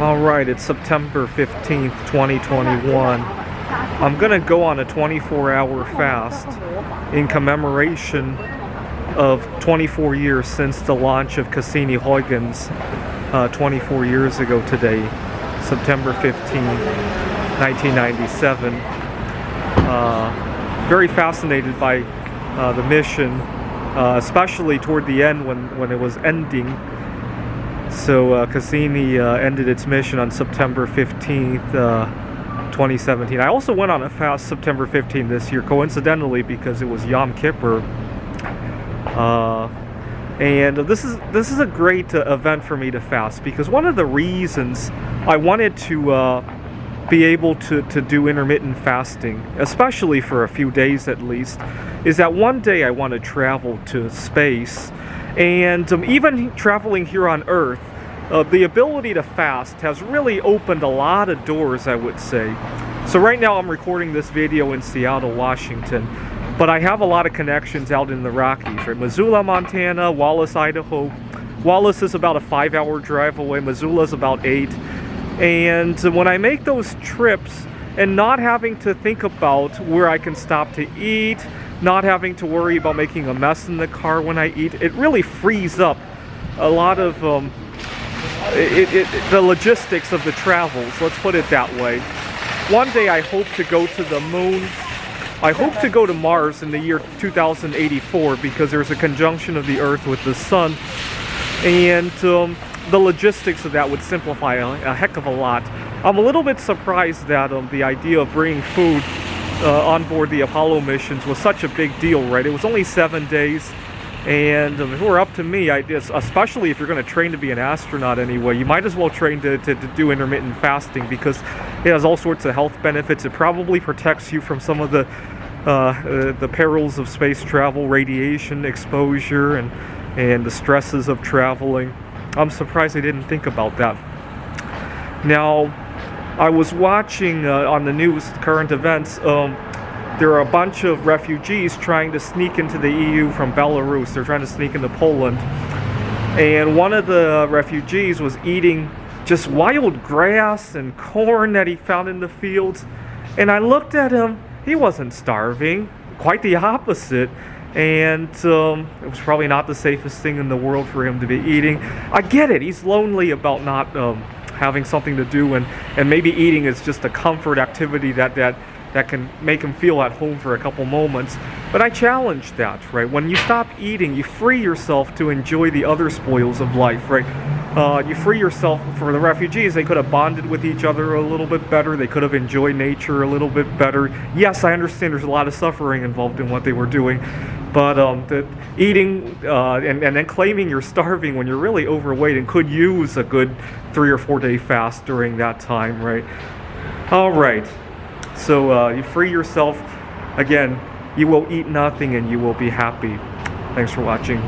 Alright, it's September 15th, 2021. I'm going to go on a 24-hour fast in commemoration of 24 years since the launch of Cassini Huygens 24 years ago today, September 15th, 1997. Very fascinated by the mission, especially toward the end when it was ending. So Cassini ended its mission on September 15th, 2017. I also went on a fast September 15th this year, coincidentally, because it was Yom Kippur. And this is a great event for me to fast, because one of the reasons I wanted to be able to do intermittent fasting, especially for a few days at least, is that one day I want to travel to space. And even traveling here on Earth, the ability to fast has really opened a lot of doors, I would say. So right now I'm recording this video in Seattle, Washington, but I have a lot of connections out in the Rockies, right? Missoula, Montana, Wallace, Idaho. Wallace is about a 5-hour drive away. Missoula is about 8. And when I make those trips and not having to think about where I can stop to eat, not having to worry about making a mess in the car when I eat, it really frees up a lot of the logistics of the travels, let's put it that way. One day I hope to go to the moon. I hope to go to Mars in the year 2084, because there's a conjunction of the Earth with the Sun, and the logistics of that would simplify a heck of a lot. I'm a little bit surprised that the idea of bringing food on board the Apollo missions was such a big deal, right? It was only 7 days, and if it were up to me, especially if you're going to train to be an astronaut anyway, you might as well train to do intermittent fasting, because it has all sorts of health benefits. It probably protects you from some of the perils of space travel, radiation exposure, and the stresses of traveling. I'm surprised I didn't think about that. Now, I was watching on the news, current events, there are a bunch of refugees trying to sneak into the EU from Belarus. They're trying to sneak into Poland. And one of the refugees was eating just wild grass and corn that he found in the fields. And I looked at him, he wasn't starving, quite the opposite. And it was probably not the safest thing in the world for him to be eating. I get it, he's lonely about not having something to do, and maybe eating is just a comfort activity that can make him feel at home for a couple moments. But I challenge that, right? When you stop eating, you free yourself to enjoy the other spoils of life, right? You free yourself. For the refugees, they could have bonded with each other a little bit better. They could have enjoyed nature a little bit better. Yes, I understand there's a lot of suffering involved in what they were doing, but the eating and then claiming you're starving when you're really overweight and could use a good 3 or 4 day fast during that time, right? All right. So you free yourself. Again, you will eat nothing and you will be happy. Thanks for watching.